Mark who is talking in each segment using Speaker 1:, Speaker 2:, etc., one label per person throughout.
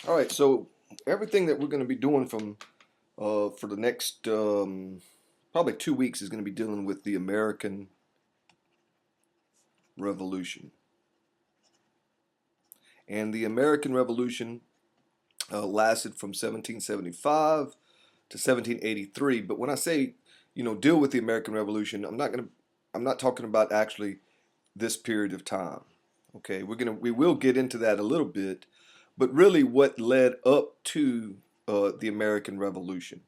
Speaker 1: All right, so everything that we're going to be doing from for the next probably 2 weeks is going to be dealing with the American Revolution. And the American Revolution lasted from 1775 to 1783. But when I say, deal with the American Revolution, I'm not talking about actually this period of time. Okay, we will get into that a little bit, but really what led up to the American Revolution.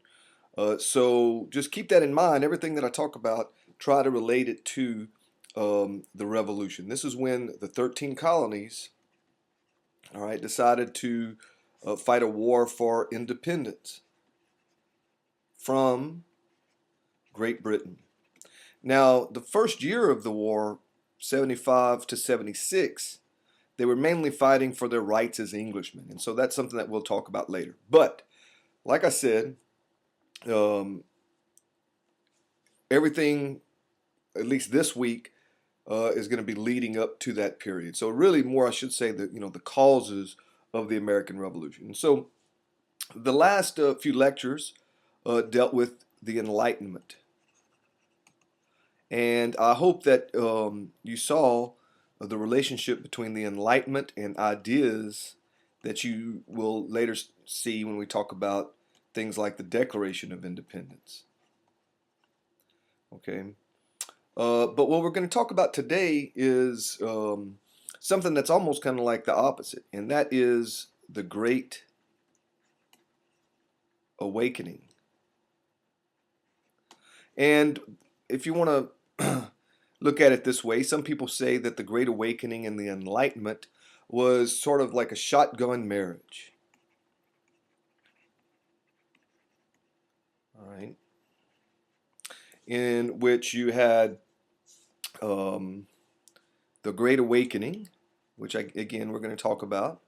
Speaker 1: So just keep that in mind. Everything that I talk about, try to relate it to the revolution. This is when the 13 colonies, all right, decided to fight a war for independence from Great Britain. Now, the first year of the war, 75 to 76, they were mainly fighting for their rights as Englishmen. And so that's something that we'll talk about later. But like I said, um, everything, at least this week, is going to be leading up to that period. So really, more I should say that the causes of the American Revolution. And so the last few lectures dealt with the Enlightenment, and I hope that you saw the relationship between the Enlightenment and ideas that you will later see when we talk about things like the Declaration of Independence. Okay. But what we're going to talk about today is something that's almost kind of like the opposite, and that is the Great Awakening. And if you want to look at it this way, some people say that the Great Awakening and the Enlightenment was sort of like a shotgun marriage. All right. In which you had um, the Great Awakening, which again we're going to talk about,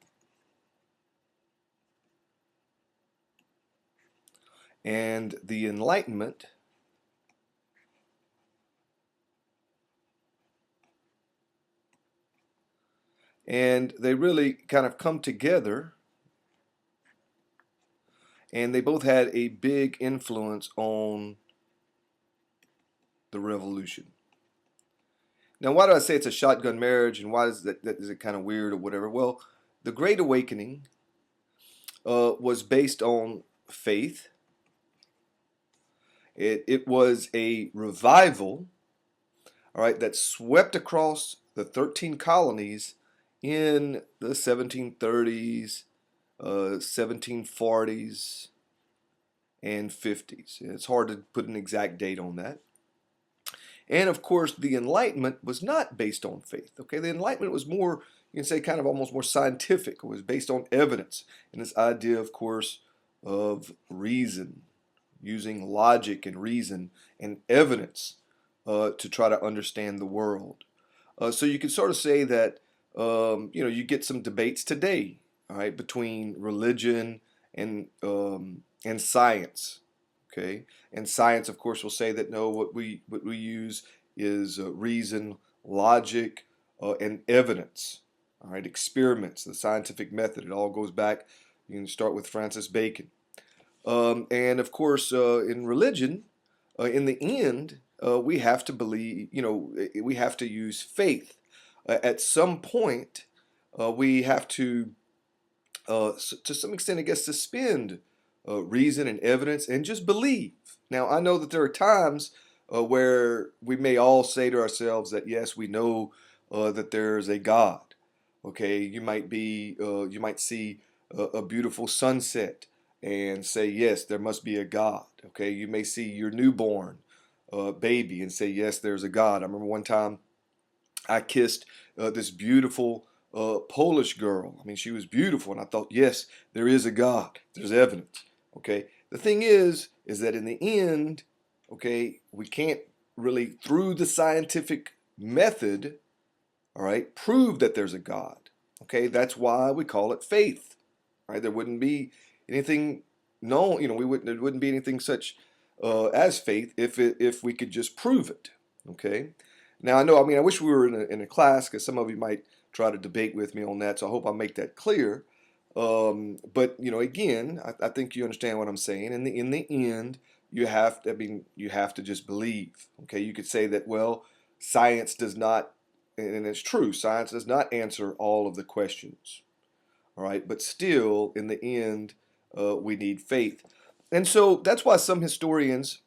Speaker 1: and the Enlightenment, and they really kind of come together, and they both had a big influence on the revolution. Now, why do I say it's a shotgun marriage, and why is it kind of weird or whatever? Well, the Great Awakening was based on faith. It was a revival, all right, that swept across the 13 colonies in the 1730s, 1740s, and 50s. It's hard to put an exact date on that. And of course, the Enlightenment was not based on faith. Okay, the Enlightenment was more, you can say, kind of almost more scientific. It was based on evidence and this idea, of course, of reason, using logic and reason and evidence to try to understand the world. So you can sort of say that you get some debates today, all right, between religion and science. Okay, and science, of course, will say that no, what we use is reason, logic, and evidence. All right, experiments, the scientific method. It all goes back. You can start with Francis Bacon, and of course, in religion, in the end, we have to believe. We have to use faith. At some point, we have to some extent, I guess, suspend reason and evidence and just believe. Now, I know that there are times where we may all say to ourselves that yes, we know that there's a God. Okay, you might see a beautiful sunset and say yes, there must be a God. Okay, you may see your newborn baby and say yes, there's a God. I remember one time I kissed this beautiful Polish girl. I mean, she was beautiful, and I thought, yes, there is a God. There's evidence. Okay. The thing is that in the end, okay, we can't really, through the scientific method, all right, prove that there's a God. Okay. That's why we call it faith. Right. There wouldn't be anything known. There wouldn't be anything such as faith if we could just prove it. Okay. Now, I wish we were in a class because some of you might try to debate with me on that, so I hope I make that clear. But again, I think you understand what I'm saying. In the end, you have to, I mean, you have to just believe. Okay, you could say that, well, science does not, and it's true, science does not answer all of the questions. All right, but still, in the end, we need faith. And so that's why some historians,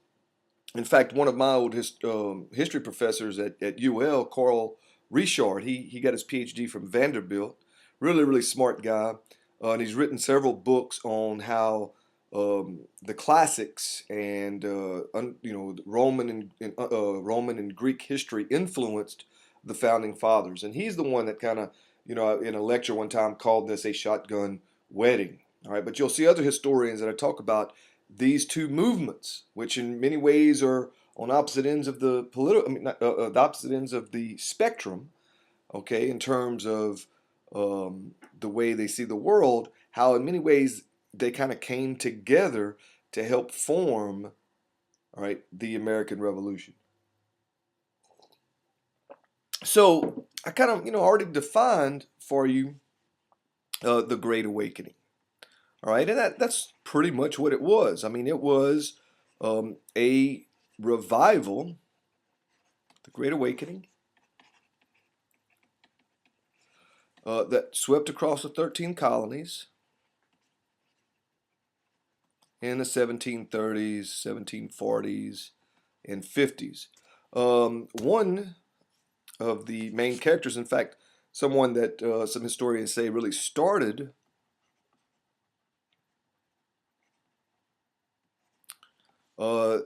Speaker 1: in fact, one of my old history professors at UL, Carl Richard, he got his PhD from Vanderbilt. Really, really smart guy. And he's written several books on how the classics and Roman and Greek history influenced the founding fathers. And he's the one that kind of, in a lecture one time called this a shotgun wedding. All right, but you'll see other historians that I talk about these two movements, which in many ways are on opposite ends of the the opposite ends of the spectrum. Okay, in terms of the way they see the world, how in many ways they kind of came together to help form, all right, the American Revolution. So I kind of, already defined for you the Great Awakening. All right, and that's pretty much what it was. I mean, it was a revival, the Great Awakening, that swept across the 13 colonies in the 1730s, 1740s, and 50s. One of the main characters, in fact, someone that some historians say really started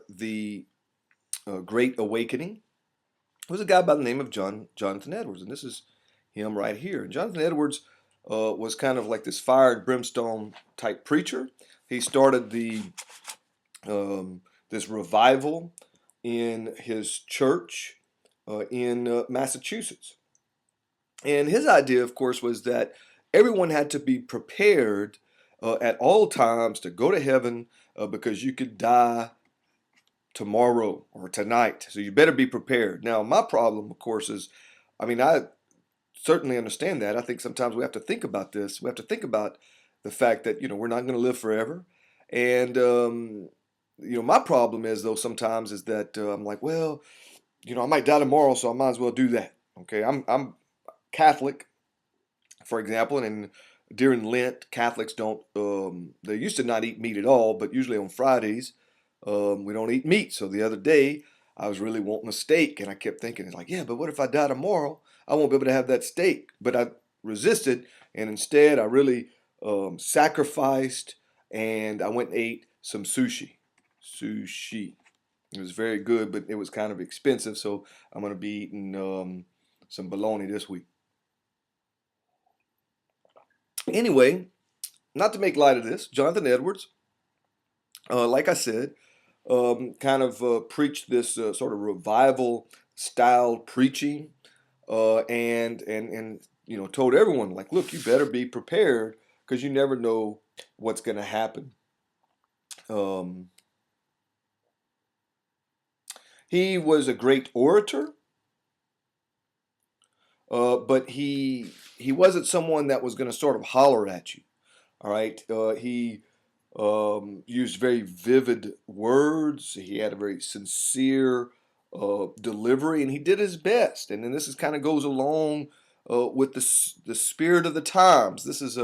Speaker 1: the Great Awakening, was a guy by the name of Jonathan Edwards, and this is him right here. And Jonathan Edwards was kind of like this fire and brimstone type preacher. He started this revival in his church in Massachusetts. And his idea, of course, was that everyone had to be prepared at all times to go to heaven because you could die tomorrow or tonight. So you better be prepared. Now, my problem, of course, is, I mean, I certainly understand that. I think sometimes we have to think about this. We have to think about the fact that, we're not going to live forever. And, my problem is, though, sometimes is that I'm like, well, I might die tomorrow, so I might as well do that. Okay, I'm Catholic, for example, and during Lent, Catholics don't, they used to not eat meat at all, but usually on Fridays, we don't eat meat. So the other day, I was really wanting a steak, and I kept thinking, it's like, yeah, but what if I die tomorrow? I won't be able to have that steak. But I resisted, and instead, I really sacrificed, and I went and ate some sushi. Sushi. It was very good, but it was kind of expensive, so I'm going to be eating some bologna this week. Anyway, not to make light of this, Jonathan Edwards, like I said, kind of preached this sort of revival style preaching, and told everyone, like, look, you better be prepared because you never know what's going to happen. Um, he was a great orator, but he wasn't someone that was going to sort of holler at you. All right, he used very vivid words. He had a very sincere delivery, and he did his best. And then this is kind of goes along with the spirit of the times. This is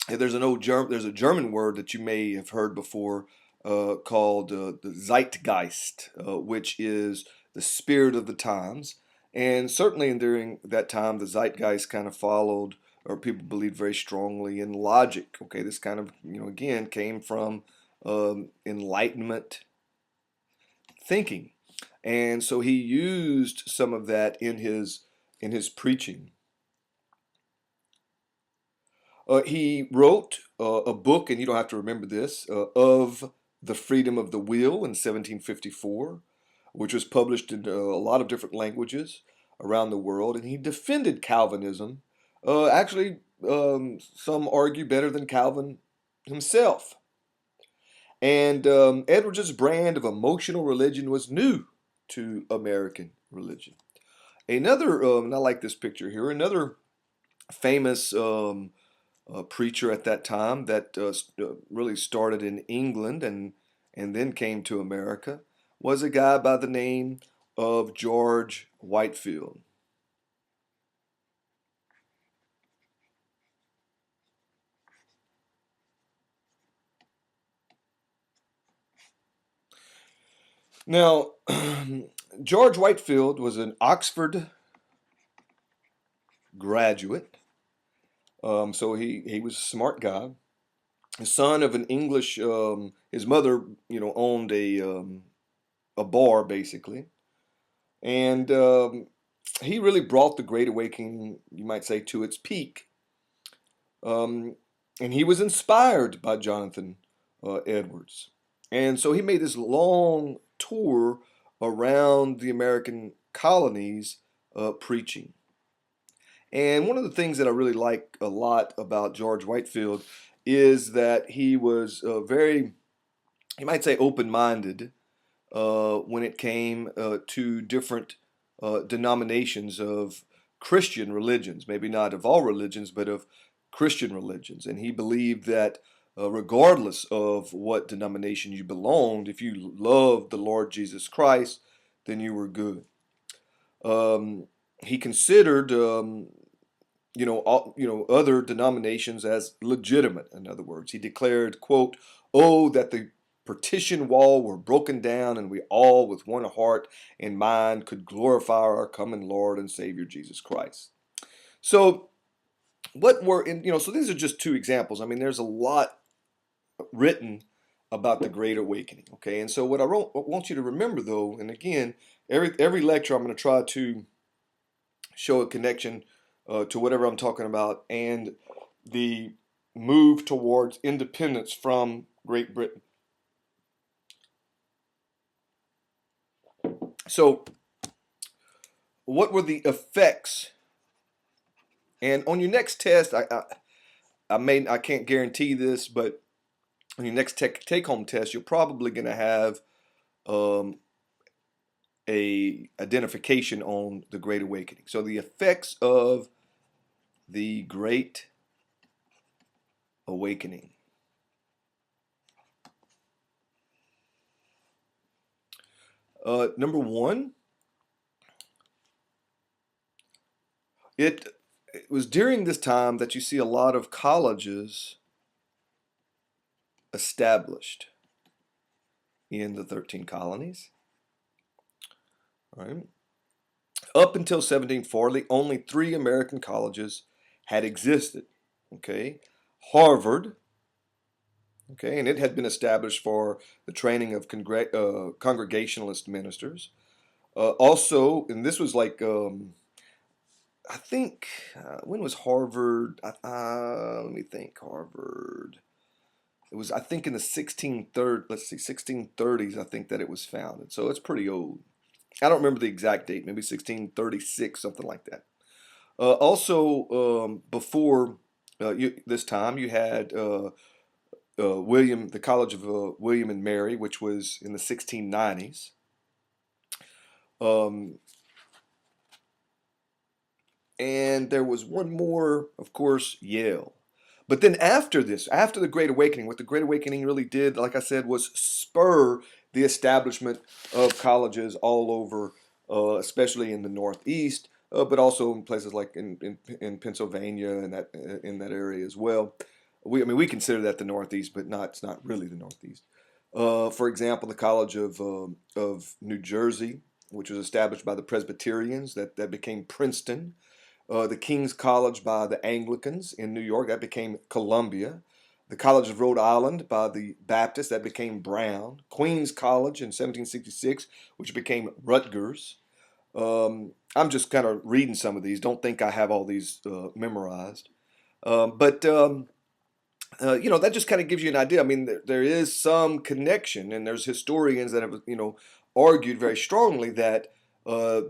Speaker 1: there's there's a German word that you may have heard before called the Zeitgeist, which is the spirit of the times. And certainly during that time, the Zeitgeist kind of followed, or people believed very strongly in logic. Okay, this kind of, again, came from Enlightenment thinking. And so he used some of that in his preaching. He wrote a book, and you don't have to remember this, of the Freedom of the Will in 1754, which was published in a lot of different languages around the world. And he defended Calvinism. Actually, some argue better than Calvin himself. And Edwards' brand of emotional religion was new to American religion. Another, and I like this picture here, another famous preacher at that time that really started in England and then came to America, was a guy by the name of George Whitefield. Now, George Whitefield was an Oxford graduate, so he was a smart guy. Son of an English, his mother, owned a bar basically, and he really brought the Great Awakening, you might say, to its peak. Um, and he was inspired by Jonathan Edwards, and so he made this long tour around the American colonies preaching. And one of the things that I really like a lot about George Whitefield is that he was very, you might say, open-minded when it came to different denominations of Christian religions, maybe not of all religions, but of Christian religions. And he believed that regardless of what denomination you belonged, if you loved the Lord Jesus Christ, then you were good. He considered other denominations as legitimate. In other words, he declared, quote, "Oh, that the partition wall were broken down and we all with one heart and mind could glorify our coming Lord and Savior Jesus Christ." So so these are just two examples. I mean, there's a lot written about the Great Awakening, okay? And so what I want you to remember though, and again, every lecture I'm going to try to show a connection to whatever I'm talking about and the move towards independence from Great Britain. So, what were the effects? And on your next test, I can't guarantee this, but on your next take home test, you're probably going to have um, a identification on the Great Awakening. So the effects of the Great Awakening. Number one, it was during this time that you see a lot of colleges established in the 13 colonies. All right. Up until 1740, only 3 American colleges had existed. Okay, Harvard. Okay, and it had been established for the training of Congregationalist ministers. And this was like I think when was Harvard? Let me think. Harvard. It was, I think, in the 1630s. I think that it was founded. So it's pretty old. I don't remember the exact date. Maybe 1636, something like that. Also, before this time, you had the College of William and Mary, which was in the 1690s. Um, and there was one more, of course, Yale. But then after this, after the Great Awakening, what the Great Awakening really did, like I said, was spur the establishment of colleges all over, especially in the Northeast, but also in places like in Pennsylvania and that in that area as well. We consider that the Northeast, but it's not really the Northeast. For example, the College of New Jersey, which was established by the Presbyterians, that became Princeton. The King's College by the Anglicans in New York, that became Columbia. The College of Rhode Island by the Baptists, that became Brown. Queen's College in 1766, which became Rutgers. I'm just kind of reading some of these. Don't think I have all these memorized. But that just kind of gives you an idea. I mean, there is some connection, and there's historians that have, argued very strongly that uh,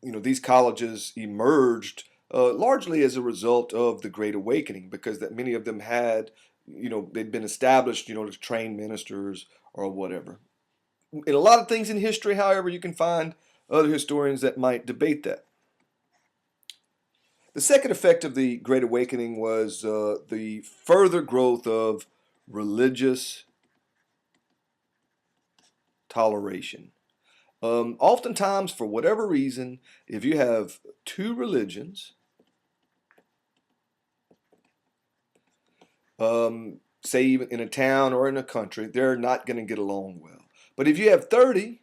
Speaker 1: these colleges emerged largely as a result of the Great Awakening, because that many of them had, they'd been established, to train ministers or whatever. In a lot of things in history, however, you can find other historians that might debate that. The second effect of the Great Awakening was the further growth of religious toleration. Oftentimes, for whatever reason, if you have two religions, say even in a town or in a country, they're not going to get along well. But if you have 30,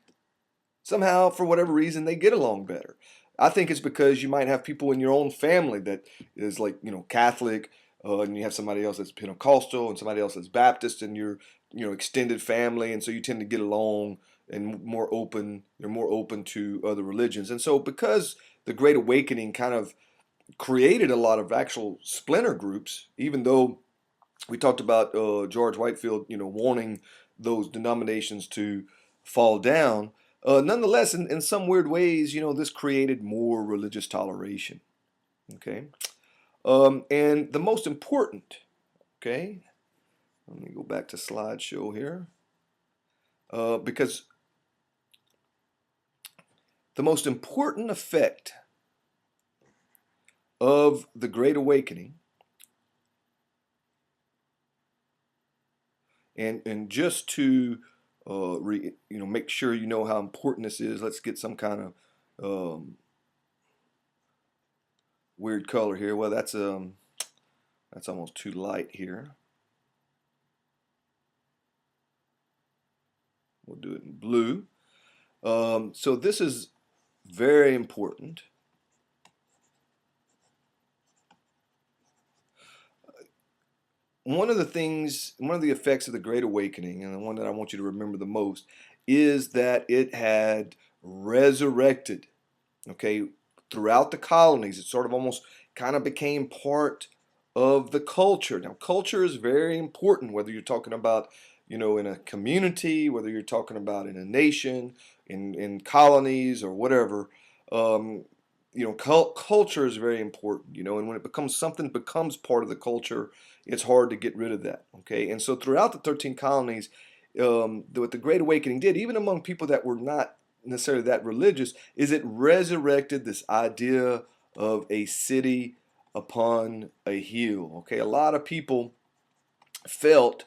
Speaker 1: somehow, for whatever reason, they get along better. I think it's because you might have people in your own family that is like, Catholic, and you have somebody else that's Pentecostal and somebody else that's Baptist in your, extended family, and so you tend to get along and more open. You're more open to other religions, and so because the Great Awakening kind of created a lot of actual splinter groups, even though we talked about George Whitefield, wanting those denominations to fall down. Nonetheless, in some weird ways, this created more religious toleration. Okay, and the most important. Okay, let me go back to slideshow here, because the most important effect of the Great Awakening, and just to make sure you know how important this is, let's get some kind of weird color here. Well, that's almost too light here. We'll do it in blue. So this is very important. One of the effects of the Great Awakening, and the one that I want you to remember the most, is that it had resurrected, okay, throughout the colonies. It sort of almost kind of became part of the culture. Now, culture is very important, whether you're talking about, in a community, whether you're talking about in a nation, in colonies or whatever. Culture is very important, and when it becomes part of the culture, it's hard to get rid of that, okay? And so throughout the 13 colonies, what the Great Awakening did, even among people that were not necessarily that religious, is it resurrected this idea of a city upon a hill, okay? A lot of people felt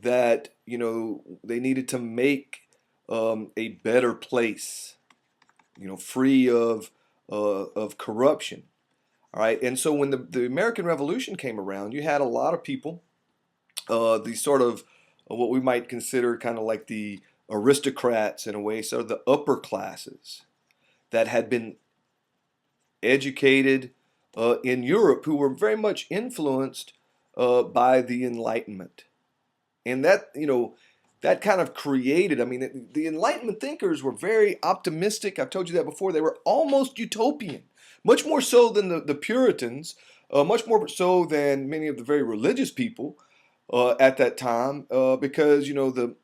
Speaker 1: that, they needed to make a better place, free of corruption. All right, and so when the American Revolution came around, you had a lot of people, these sort of what we might consider kind of like the aristocrats in a way, sort of the upper classes that had been educated in Europe, who were very much influenced by the Enlightenment, and that kind of created. I mean, the Enlightenment thinkers were very optimistic. I've told you that before. They were almost utopian, much more so than the Puritans, much more so than many of the very religious people at that time, because the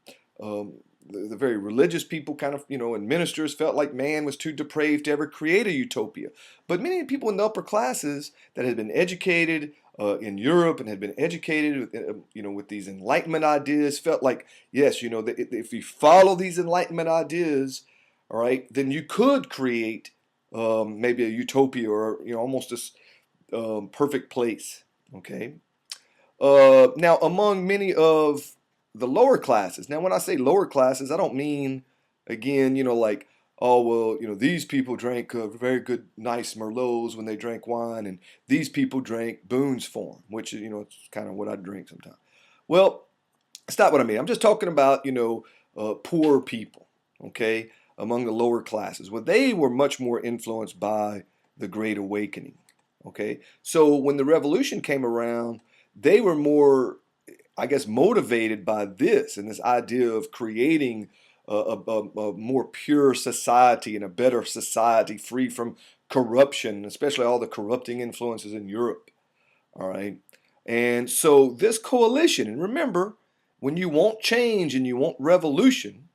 Speaker 1: very religious people kind of, and ministers felt like man was too depraved to ever create a utopia. But many people in the upper classes that had been educated in Europe and had been educated, with these Enlightenment ideas, felt like, yes, that if you follow these Enlightenment ideas, all right, then you could create maybe a utopia, or almost this perfect place. Okay. Now, among many of the lower classes. Now, when I say lower classes, I don't mean, again, like, oh, well, these people drank very good, nice Merlots when they drank wine, and these people drank Boone's Farm, which is, it's kind of what I drink sometimes. Well, that's not what I mean. I'm just talking about, poor people, okay, among the lower classes. Well, they were much more influenced by the Great Awakening, okay? So when the Revolution came around, they were more, I guess, motivated by this and this idea of creating a more pure society and a better society free from corruption, especially all the corrupting influences in Europe. All right. And so this coalition, and remember, when you want change and you want revolution,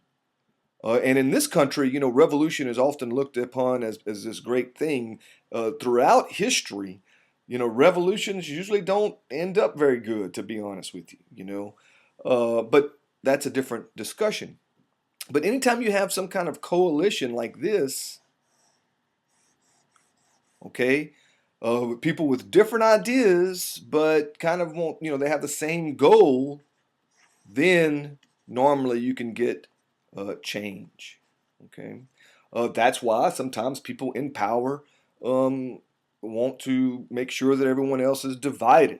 Speaker 1: and in this country, revolution is often looked upon as this great thing. Throughout history, revolutions usually don't end up very good, to be honest with you, but that's a different discussion. But anytime you have some kind of coalition like this, okay, people with different ideas, but kind of want, they have the same goal, then normally you can get change. Okay, that's why sometimes people in power um, want to make sure that everyone else is divided.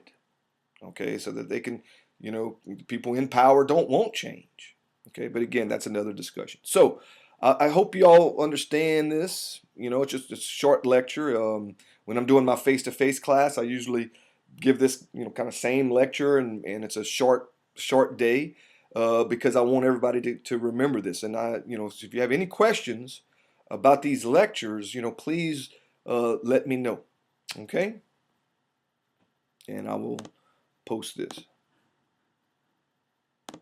Speaker 1: Okay, so that they can, people in power don't want change. Okay, but again, that's another discussion. So I hope you all understand this. It's just a short lecture. When I'm doing my face-to-face class, I usually give this, kind of same lecture, and it's a short day because I want everybody to remember this. And so if you have any questions about these lectures, please let me know. Okay, and I will post this.